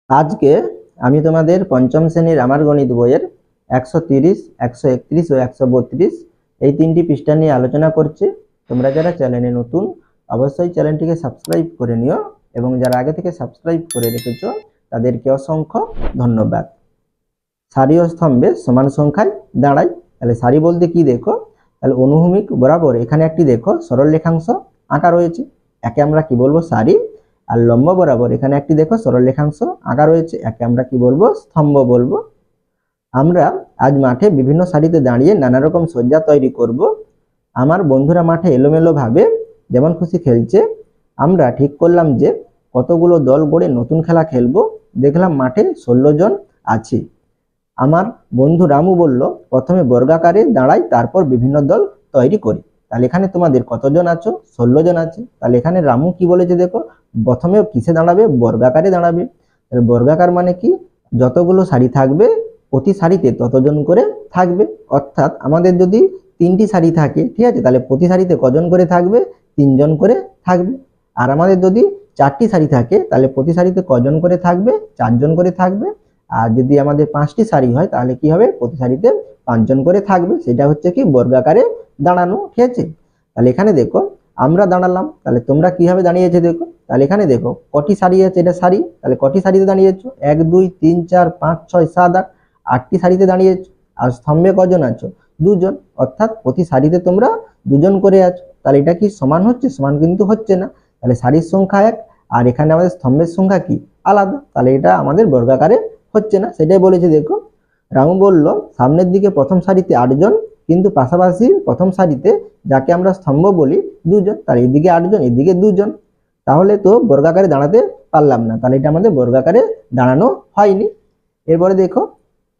আজকে আমি তোমাদের পঞ্চম শ্রেণীর আমার গণিত বইয়ের 130, 131 ও 132 এই তিনটি পৃষ্ঠা নিয়ে আলোচনা করছি। তোমরা যারা চ্যানেলে নতুন অবশ্যই চ্যানেলটিকে সাবস্ক্রাইব করে নিও এবং যারা আগে থেকে সাবস্ক্রাইব করে রেখেছো তাদেরকে অসংখ্য ধন্যবাদ। সারি ও স্তম্ভে সমান সংখ্যায় দাঁড়ায়। তাহলে সারি বলতে কি দেখো, তাহলে অনুভূমিক বরাবর এখানে একটি দেখো সরল রেখাংশ আঁকা রয়েছে, একে আমরা কি বলবো সারি। আর লম্ব বরাবর এখানে একটি দেখো সরল রেখাংশ আঁকা রয়েছে, একে আমরা কি বলবো স্তম্ভ বলবো। আমরা আজ মাঠে বিভিন্ন সারিতে দাঁড়িয়ে নানা রকম সজ্জা তৈরি করব। আমার বন্ধুরা মাঠে এলোমেলো ভাবে যেমন খুশি খেলছে। আমরা ঠিক করলাম যে কতগুলো দল গড়ে নতুন খেলা খেলবো। দেখলাম মাঠে 16 জন আছে। আমার বন্ধু রামু বলল প্রথমে বর্গাকারে দাঁড়াই, তারপর বিভিন্ন দল তৈরি করি। তাহলে এখানে তোমাদের কতজন আছো? 16 জন আছে। তাহলে এখানে রামু কি বলেছে দেখো, প্রথমে কিসে দাঁড়াবে? বর্গাকারে দাঁড়াবে। তাহলে বর্গাকার মানে কি, যতগুলো সারি থাকবে প্রতি সারিতে ততজন করে থাকবে। অর্থাৎ আমাদের যদি 3টি সারি থাকে, ঠিক আছে, তাহলে প্রতি সারিতে কজন করে থাকবে? 3 জন করে থাকবে। আর আমাদের যদি 4টি সারি থাকে তাহলে প্রতি সারিতে কজন করে থাকবে? 4 জন করে থাকবে। আর যদি আমাদের 5টি সারি হয় তাহলে কি হবে? প্রতি সারিতে 5 জন করে থাকবে। সেটা হচ্ছে কি বর্গাকারে দাঁড়ানো, ঠিক আছে। তাহলে এখানে দেখো আমরা দাঁড়ালাম, তাহলে তোমরা কিভাবে দাঁড়িয়েছে দেখো। তাহলে এখানে দেখো কটি সারি আছে, এটা সারি, তাহলে কটি সারিতে দাঁড়িয়েছো? 1 2 3 4 5 6 7 8, 8টি সারিতে দাঁড়িয়েছো। আর স্তম্ভে কজন আছো? 2 জন। অর্থাৎ প্রতি সারিতে তোমরা 2 জন করে আছো। তাহলে এটা কি সমান হচ্ছে? সমান কিন্তু হচ্ছে না। তাহলে সারির সংখ্যা 1 আর এখানে আমাদের স্তম্ভের সংখ্যা কি আলাদা, তাহলে এটা আমাদের বর্গাকারে হচ্ছে না। সেটাই বলেছে দেখো। রামু বলল সামনের দিকে প্রথম সারিতে 8 জন, কিন্তু পাশাপাশি প্রথম সারিতে যাকে আমরা স্তম্ভ বলি 2 জন। তাহলে এদিকে 8 জন, এদিকে 2 জন, তাহলে তো বর্গাকারে দাঁড়াতে পারলাম না। তাহলে এটা আমাদের বর্গাকারে দাঁড়ানো হয়নি। এরপরে দেখো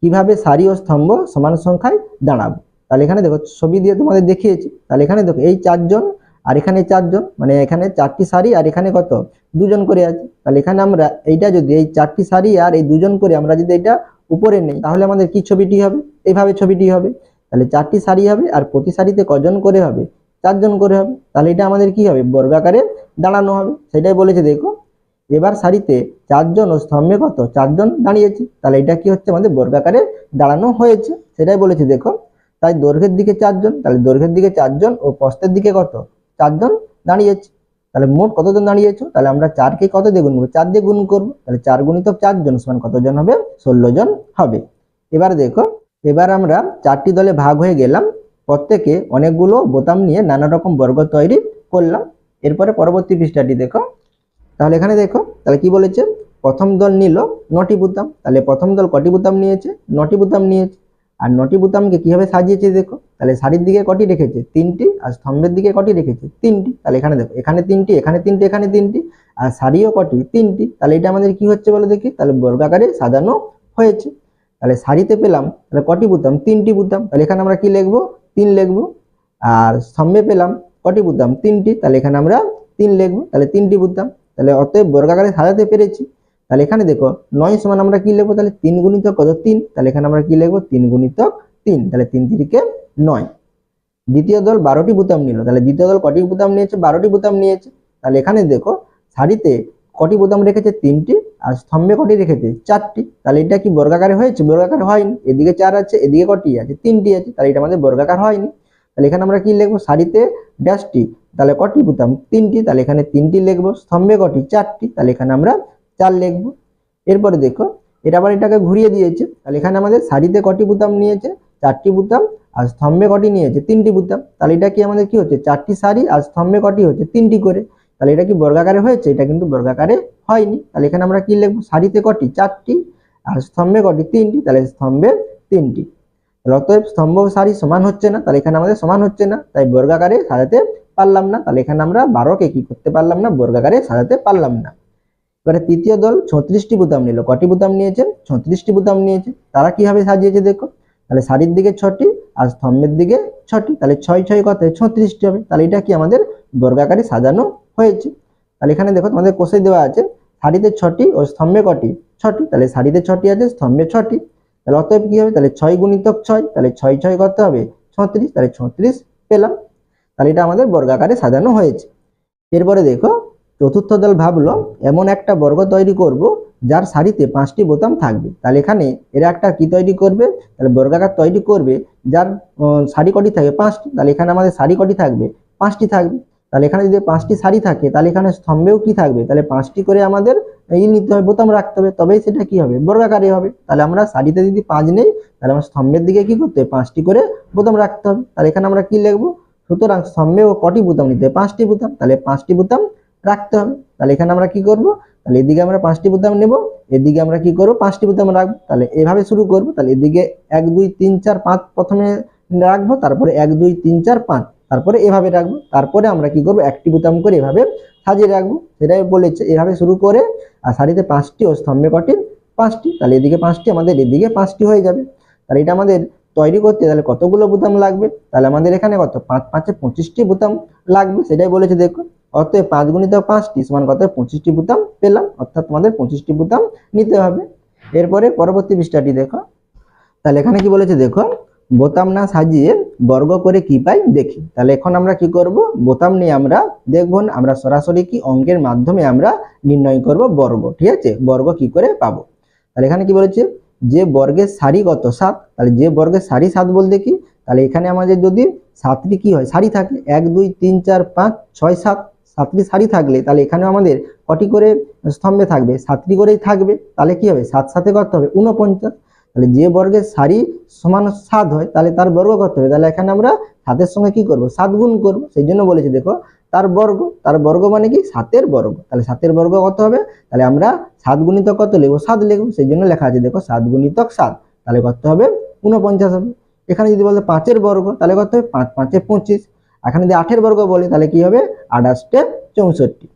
কিভাবে সারি ও স্তম্ভ সমান সংখ্যায় দাঁড়াবো। তাহলে এখানে দেখো ছবি দিয়ে তোমাদের দেখিয়েছি। তাহলে এখানে দেখো এই 4 জন আর এখানে 4 জন, মানে এখানে 4টি সারি আর এখানে কত? 2 জন করে আছে। তাহলে এখানে আমরা এইটা যদি এই 4টি সারি আর এই 2 জন করে আমরা যদি এটা উপরে নেই তাহলে আমাদের কি ছবিটি হবে? এইভাবে ছবিটি হবে। তাহলে 4টি সারি হবে আর প্রতি সারিতে কজন করে হবে? 4 জন করে হবে। তাহলে এটা আমাদের কি হবে? বর্গাকারে দাঁড়ানো হবে। সেটাই বলেছে দেখো। এবার সারিতে 4 জন ও স্তম্ভে কত? 4 জন দাঁড়িয়েছে। তাহলে এটা কি হচ্ছে? আমাদের বর্গাকারে দাঁড়ানো হয়েছে। সেটাই বলেছে দেখো। তাই দৈর্ঘ্যের দিকে 4 জন, তাহলে দৈর্ঘ্যের দিকে 4 জন ও প্রস্থের দিকে কত? 4 জন দাঁড়িয়েছে। তাহলে মোট কতজন দাঁড়িয়েছো? তাহলে আমরা 4 কে কত দিয়ে গুণ করবো? 4 দিয়ে গুণ করবো। তাহলে 4 গুণিতক 4 জন সমান কতজন হবে? 16 জন হবে। এবার দেখো, এবার আমরা 4টি দলে ভাগ হয়ে গেলাম, প্রত্যেকে অনেকগুলো বোতাম নিয়ে নানা রকম বর্গ তৈরি করলাম। এরপরে পরবর্তী পৃষ্ঠাটি দেখো। তাহলে এখানে দেখো, তাহলে কি বলেছে? প্রথম দল নিল 9টি বোতাম। তাহলে প্রথম দল কটি বোতাম নিয়েছে? 9টি বোতাম নিয়েছে। আর 9টি বোতামকে কিভাবে সাজিয়েছে দেখো। তাহলে সারির দিকে কটি রেখেছে? 3টি। আর স্তম্ভের দিকে কটি রেখেছে? 3টি। তাহলে এখানে দেখো এখানে 3টি, এখানে 3টি, এখানে 3টি। আর সারিও কটি? 3টি। তাহলে এটা আমাদের কি হচ্ছে বলে দেখি। তাহলে বর্গাকারে সাজানো হয়েছে। তাহলে সারিতে পেলাম তাহলে কটি বোতাম? 3টি বোতাম। তাহলে এখানে আমরা কি লিখবো? 3 লিখবো। আর স্তম্ভে পেলাম কটি বোতাম? 3টি। তাহলে এখানে আমরা 3 লিখবো। তাহলে 3টি বোতাম। তাহলে অতএব বর্গাকারে সাজাতে পেরেছি। তাহলে এখানে দেখো 9 সমান আমরা কি লিখবো? তাহলে 3 গুণিতক কত? 3। তাহলে এখানে আমরা কি লিখবো? 3 গুণিতক 3। তাহলে 3 3 9। দ্বিতীয় দল 12টি বোতাম নিল। তাহলে দ্বিতীয় দল কটি বোতাম নিয়েছে? 12টি বোতাম নিয়েছে। তাহলে এখানে দেখো সারিতে কটি বোতাম রেখেছে? 3টি। আর স্তম্ভে কটি রেখেছে? 4টি। তাহলে এটা কি বর্গাকারে হয়েছে? বর্গাকার হয়নি। এদিকে 4 আছে, এদিকে কটি আছে? 3টি আছে। তাহলে এটা আমাদের বর্গাকার হয়নি। তাহলে এখানে আমরা কি লিখবো? সারিতে ড্যাশটি, তাহলে কটি বোতাম? 3টি। তাহলে এখানে 3টি লিখবো। স্তম্ভে কটি? 4টি। তাহলে এখানে আমরা 4 লিখবো। এরপরে দেখো এটা আবার এটাকে ঘুরিয়ে দিয়েছে। তাহলে এখানে আমাদের সারিতে কটি বোতাম নিয়েছে? 4টি বোতাম। আর স্তম্ভে কটি নিয়েছে? 3টি বোতাম। তাহলে এটা কি আমাদের কি হচ্ছে? 4টি সারি আর স্তম্ভে কটি হচ্ছে? 3টি করে। তাহলে এটা কি বর্গাকারে হয়েছে? এটা কিন্তু বর্গাকারে হয়নি। তাহলে এখানে আমরা কি লিখবো? সারিতে কটি? 4টি। আর স্তম্ভে কটি? 3টি। তাহলে স্তম্ভে 3টি। অতএব স্তম্ভ সারি সমান হচ্ছে না। তাহলে এখানে আমাদের সমান হচ্ছে না, তাই বর্গাকারে সাজাতে পারলাম না। তাহলে এখানে আমরা 12কে কি করতে পারলাম না? বর্গাকারে সাজাতে পারলাম না। এবারে তৃতীয় দল 36টি বোতাম নিল। কটি বোতাম নিয়েছে? 36টি বোতাম নিয়েছে। তারা কিভাবে সাজিয়েছে দেখো। তাহলে সারির দিকে 6টি আর স্তম্ভের দিকে 6টি। তাহলে 6 6 কত? 36টি হবে। তাহলে এটা কি আমাদের বর্গাকারে সাজানো হয়েছে। তাহলে এখানে দেখো তোমাদের কোষে দেওয়া আছে সারিতে 6টি ও স্তম্ভে কটি? 6টি। তাহলে সারিতে 6টি আছে, স্তম্ভে 6টি। তাহলে অতএব কি হবে? তাহলে 6 গুণিতক 6, তাহলে 6 6 কত হবে? 36। তাহলে 36 পেলাম। তাহলে এটা আমাদের বর্গাকারে সাজানো হয়েছে। এরপরে দেখো চতুর্থ দল ভাবলো এমন একটা বর্গ তৈরি করব যার সারিতে 5টি বোতাম থাকবে। তাহলে এখানে এরা একটা কি তৈরি করবে, তাহলে বর্গাকার তৈরি করবে যার সারি কটি থাকবে 5টি। তাহলে এখানে আমাদের সারি কটি থাকবে, 5টি থাকবে। তাহলে এখানে যদি 5টি সারি থাকে তাহলে এখানে স্তম্ভেও কি থাকবে, তাহলে 5টি করে আমাদের নিতে হবে, বোতাম রাখতে হবে, তবেই সেটা কি হবে, বর্গাকারে হবে। তাহলে আমরা সারিতে যদি 5 নেই তাহলে আমরা স্তম্ভের দিকে কি করতে হবে, 5টি করে বোতাম রাখতে হবে। তাহলে এখানে আমরা কি লিখবো, সুতরাং স্তম্ভেও কটি বোতাম নিতে হবে, 5টি বোতাম, তাহলে 5টি বোতাম রাখতে হবে। তাহলে এখানে আমরা কি করব, তাহলে এদিকে আমরা 5টি বোতাম নেব, এদিকে আমরা কি করব, 5টি বোতাম রাখবো। তাহলে এভাবে শুরু করব। তাহলে এদিকে 1 2 3 4 5 প্রথমে রাখবো, তারপরে 1 2 3 4 5, তারপরে এভাবে রাখবো। তারপরে আমরা কি করব, একটি বোতাম করে এভাবে সাজিয়ে রাখবো, সেটাই বলেছে। এভাবে শুরু করে আর সারিতে 5টি ও স্তম্ভে কটি, 5টি। তাহলে এদিকে 5টি, আমাদের এদিকে 5টি হয়ে যাবে। তাহলে এটা আমাদের তৈরি করতে তাহলে কতগুলো বোতাম লাগবে, তাহলে আমাদের এখানে কত, 5 5 এ 25টি বোতাম লাগবে, সেটাই বলেছে দেখো। অতএব 5 গুণিত 5টি সমান কত, 25টি বোতাম পেলাম, অর্থাৎ তোমাদের 25টি বোতাম নিতে হবে। এরপরে পরবর্তী পৃষ্ঠাটি দেখো। তাহলে এখানে কি বলেছে দেখো, বোতাম না সাজিয়ে বর্গ করে কি পাই দেখি। তাহলে এখন আমরা কি করব, বোতাম নিয়ে আমরা দেখব না, আমরা সরাসরি কি অঙ্কের মাধ্যমে আমরা নির্ণয় করব বর্গ, ঠিক আছে, বর্গ কি করে পাবো। তাহলে এখানে কি বলেছে, যে বর্গের সারি কত 7, তাহলে যে বর্গের সারি 7 বলতে কি, তাহলে এখানে আমাদের যদি 7টি কি হয় সারি থাকে, 1 2 3 4 5 6 7, 7টি সারি থাকলে তাহলে এখানে আমাদের কটি করে স্তম্ভে থাকবে, 7টি করেই থাকবে। তাহলে কি হবে, 7 7 কত হবে 49। তাহলে যে বর্গের সারি সমান 7 হয় তাহলে তার বর্গ কত হবে, তাহলে এখানে আমরা 7-এর সঙ্গে কি করব, 7 গুণ করব। সেই জন্য বলেছি দেখো তার বর্গ, তার বর্গ মানে কি 7-এর বর্গ। তাহলে 7-এর বর্গ কত হবে, তাহলে আমরা 7 গুণিতক কত লিখবো, 7 লিখবো। সেই জন্য লেখা আছে দেখো 7 গুণিতক 7, তাহলে কত হবে 49 হবে। এখানে যদি বলতে 5-এর বর্গ তাহলে কত হবে, 5 5 এ 25। এখানে যদি 8-এর বর্গ বলে তাহলে কি হবে, 28 64।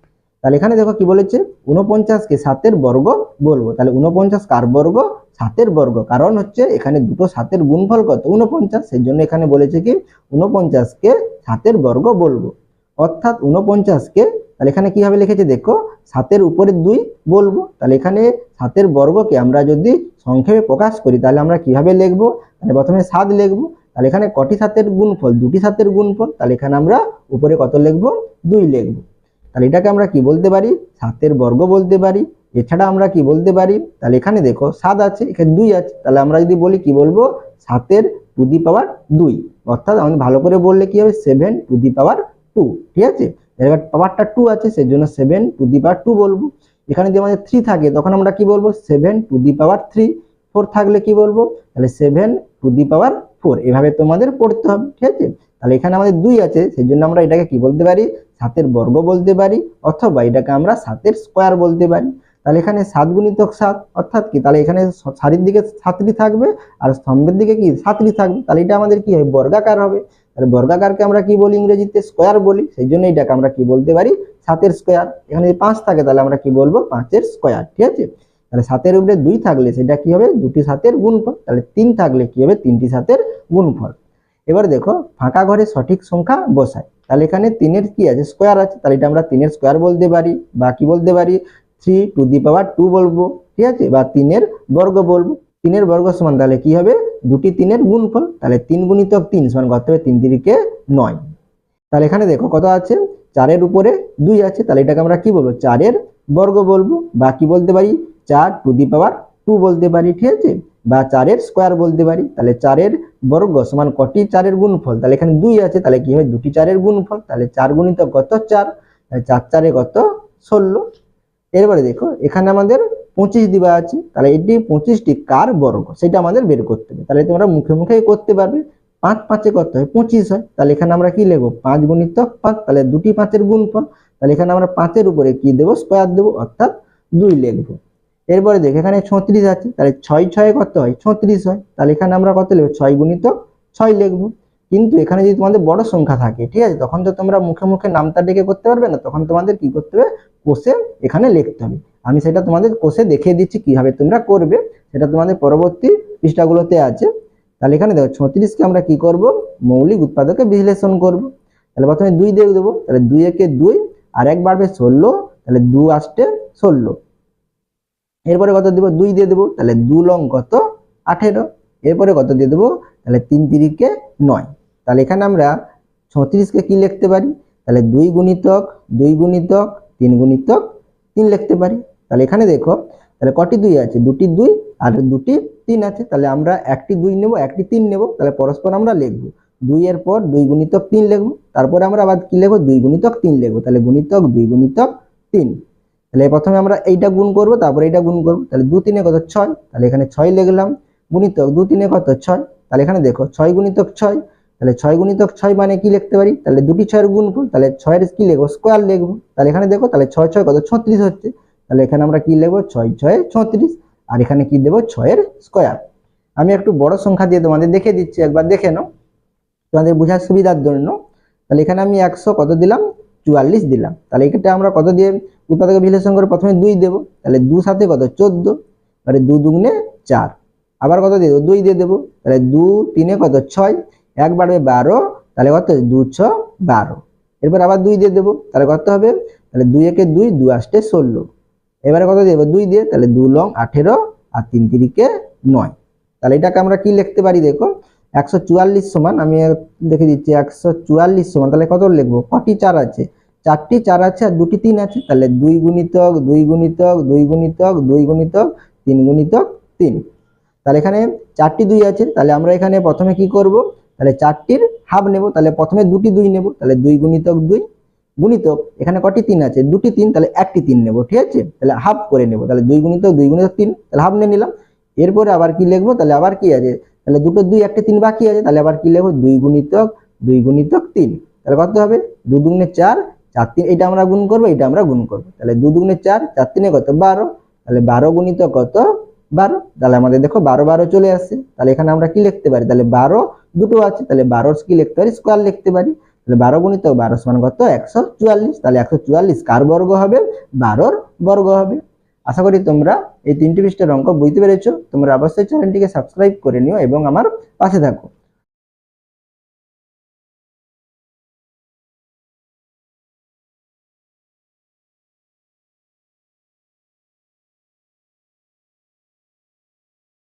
তাহলে এখানে দেখো কি বলেছে, 49কে 7-এর বর্গ বলবো। তাহলে 49 কার বর্গ, 7-এর বর্গ, কারণ হচ্ছে এখানে দুটো 7-এর গুণফল কত 49, সেই জন্য এখানে বলেছে কি 49কে 7-এর বর্গ বলবো। অর্থাৎ 49কে, তাহলে এখানে কিভাবে লিখেছে দেখো, 7-এর উপরে 2 বলবো। তাহলে এখানে 7-এর বর্গকে আমরা যদি সংক্ষেপে প্রকাশ করি তাহলে আমরা কিভাবে লিখবো, তাহলে প্রথমে 7 লিখবো। তাহলে এখানে কটি 7-এর গুণফল, দুটি 7-এর গুণফল, তাহলে এখানে আমরা উপরে কত লিখবো, 2 লিখবো। তাহলে এটাকে আমরা কি বলতে পারি, 7-এর বর্গ বলতে পারি। এছাড়া আমরা কি বলতে পারি, তাহলে এখানে দেখো 7 আছে, এখানে 2 আছে, তাহলে আমরা যদি বলি কি বলবো, 7-এর টু দি পাওয়ার 2, অর্থাৎ আমাদের ভালো করে বললে কি হবে, 7 টু দি পাওয়ার 2, ঠিক আছে। এবার পাওয়ারটা 2 আছে সেই জন্য 7 টু দি পাওয়ার 2 বলবো। এখানে যদি আমাদের 3 থাকে তখন আমরা কি বলবো, 7 টু দি পাওয়ার 3। 4 থাকলে কি বলবো, তাহলে 7 টু দি পাওয়ার 4। এভাবে তোমাদের পড়তে হবে, ঠিক আছে। তাহলে এখানে আমাদের 2 আছে সেই জন্য আমরা এটাকে কি বলতে পারি, 7-এর বর্গ বলতে পারি, অথবা এটাকে আমরা 7-এর স্কয়ার বলতে পারি। তাহলে এখানে 7 গুণিতক 7 অর্থাৎ কি, তাহলে এখানে সারির দিকে 7টি থাকবে আর স্তম্ভের দিকে কি 7টি থাকবে, তাহলে এটা আমাদের কি হবে, বর্গাকার হবে। তাহলে বর্গাকারকে আমরা কি বলি, ইংরেজিতে স্কয়ার বলি, সেই জন্য এটাকে আমরা কি বলতে পারি, 7-এর স্কয়ার। এখানে যদি 5 থাকে তাহলে আমরা কি বলবো, 5-এর স্কয়ার, ঠিক আছে। তাহলে 7-এর উপরে 2 থাকলে সেটা কি হবে, দুটি 7-এর গুণফল। তাহলে 3 থাকলে কি হবে, তিনটি 7-এর গুণফল। এবার দেখো ফাঁকা ঘরে সঠিক সংখ্যা বসাই। তাহলে এখানে 3-এর কি আছে, স্কয়ার আছে, তাহলে এটা আমরা 3-এর স্কয়ার বলতে পারি, বা কি বলতে পারি, 3 টু দি পাওয়ার 2 বলবো, ঠিক আছে, বা 3-এর বর্গ বলবো। 3-এর বর্গ সমান তাহলে কি হবে, দুটি 3-এর গুণফল। তাহলে 3 গুণিতক 3 সমান কত হবে, 3 3 9। তাহলে এখানে দেখো কত আছে, 4-এর উপরে 2 আছে, তাহলে এটাকে আমরা কি বলবো, 4-এর বর্গ বলবো, বা কি বলতে পারি, 4 টু দি পাওয়ার 2 বলতে পারি, ঠিক আছে, বা 4-এর স্কয়ার বলতে পারি। তাহলে 4-এর বর্গ সমান কটি 4-এর গুণফল, তাহলে এখানে 2 আছে, তাহলে কি হবে, দুটি 4-এর গুণফল। তাহলে 4 গুণিতক কত 4, তাহলে 4 4 কত 16। এরপরে দেখো এখানে আমাদের 25 দেওয়া আছে, তাহলে এটি 25টি কার বর্গ সেটা আমাদের বের করতে হবে। তাহলে তোমরা মুখে মুখেই করতে পারবে, 5 5 কত হয় 25 হয়। তাহলে এখানে আমরা কি লিখবো, 5 গুণিতক 5, তাহলে দুটি 5-এর গুণফল। তাহলে এখানে আমরা 5-এর উপরে কি দেবো, স্কয়ার দেবো, অর্থাৎ 2 লিখবো। এরপরে দেখো এখানে 36 আছে, তাহলে 6 6 কত হয় 36 হয়। তাহলে এখানে আমরা কত লিখবো, 6 গুণিতক 6 লিখবো। কিন্তু এখানে যদি তোমাদের বড় সংখ্যা থাকে, ঠিক আছে, তখন তো তোমরা মুখে মুখে নামতা ডেকে করতে পারবে না, তখন তোমাদের কি করতে হবে, কোষে এখানে লিখতে হবে। আমি সেটা তোমাদের কোষে দেখিয়ে দিচ্ছি কিভাবে তোমরা করবে, সেটা তোমাদের পরবর্তী পৃষ্ঠাগুলোতে আছে। তাহলে এখানে দেখো 36কে আমরা কি করব, মৌলিক উৎপাদকে বিশ্লেষণ করব। তাহলে প্রথমে 2 দিয়ে দেবো, তাহলে 2 একে 2 আর 1 বাড়বে 16, তাহলে 2 8 16। এরপরে কত দেবো, 2 দিয়ে দেবো, তাহলে 2 লং কত 18। এরপরে কত দিয়ে দেবো, তাহলে 3 3 9। তাহলে এখানে আমরা 36কে কি লিখতে পারি, তাহলে 2 গুণিতক 2 গুণিতক 3 গুণিতক 3 লিখতে পারি। তাহলে এখানে দেখো, তাহলে কটি 2 আছে, দুটি 2 আর দুটি 3 আছে, তাহলে আমরা একটি 2 নেব একটি 3 নেব, তাহলে পরস্পর আমরা লিখবো 2 এর পর 2 গুণিতক 3 লিখবো, তারপরে আমরা আবার কি লিখবো 2 গুণিতক 3 লিখবো, তাহলে গুণিতক 2 গুণিতক 3। তাহলে প্রথমে আমরা এইটা গুণ করব, তারপরে এইটা গুণ করব, তাহলে 2 3 কত 6, তাহলে এখানে 6 লিখলাম, গুণিতক 2 3 কত 6, তাহলে এখানে দেখো 6 গুণিতক 6, তাহলে 6 গুণিতক 6 মানে কি লিখতে পারি, তাহলে দুটি 6 এর গুণফল, তাহলে 6 এর কি লিখবো স্কয়ার লিখবো, তাহলে এখানে দেখো তাহলে 6 6 কত 36 হচ্ছে, তাহলে এখানে আমরা কি লিখবো 6 6 36, আর এখানে কি দেব 6 এর স্কয়ার। আমি একটু বড় সংখ্যা দিয়ে তোমাদের দেখিয়ে দিচ্ছি, একবার দেখে নাও তোমাদের বোঝার সুবিধার জন্য। তাহলে এখানে আমি 100 কত দিলাম 44 দিলাম, তাহলে এটা আমরা কত দিয়ে উৎপাদক বিশ্লেষণ করে প্রথমে 2 দেব, তাহলে 2 সাথে কত 14, মানে 2 দুগুণে 4, আবার কত দিয়ে দেবো 2 দিয়ে দেবো, তাহলে 2 3 কত 6, 1 বাড়বে 12, তাহলে কত 2 6 12, এরপর আবার 2 দিয়ে দেবো, তাহলে কত হবে, তাহলে 2 একে 2 2 8 16, এবারে কত দেবো 2 দিয়ে, তাহলে 2 লং 18 আর 3 3 9। তাহলে এটাকে আমরা কি লিখতে পারি দেখো 144 সমান, আমি দেখে দিচ্ছি 144 সমান, তাহলে কত লিখবো কটি 4 আছে, 4টি 4 আছে আর দুটি 3 আছে, তাহলে 2 গুণিতক 2 গুণিতক 2 গুণিতক 2 গুণিতক 3 গুণিতক 3। তাহলে এখানে 4টি 2 আছে, তাহলে আমরা এখানে প্রথমে কি করব, তাহলে 4টির হাফ নেব, তাহলে প্রথমে দুটি 2 নেব, তাহলে 2 গুণিতক 2 গুণিতক এখানে কটি 3 আছে, দুটি 3, তাহলে একটি 3 নেব, ঠিক আছে, তাহলে হাফ করে নেব, তাহলে 2 গুণিতক 2 গুণিতক 3, তাহলে হাফ নিয়ে নিলাম। এরপরে আবার কি লিখবো, তাহলে আবার কি আছে, তাহলে দুটো 2 একটি 3 বাকি আছে, তাহলে আবার কি লিখবো 2 গুণিতক 2 গুণিতক 3, তাহলে কত হবে 2 দুগুণে 4 4 3, এটা আমরা গুণ করব, এটা আমরা গুণ করব, তাহলে 2 দুগুণে 4 4 3 কত 12, তাহলে 12 গুণিতক কত 12, তাহলে আমাদের দেখো 12 12 চলে আসছে, তাহলে এখানে আমরা কি লিখতে পারি, তাহলে 12 দুটো আছে, তাহলে 12 কি লিখতে পারি স্কয়ার লিখতে পারি, তাহলে 12 গুণিতক 12 সমান কত 144, তাহলে 144 কার বর্গ হবে 12 বর্গ হবে। আশা করি তোমরা এই 3টি পৃষ্ঠার অঙ্ক বুঝতে পেরেছো। তোমরা অবশ্যই চ্যানেলটিকে সাবস্ক্রাইব করে নিও এবং আমার পাশে থাকো।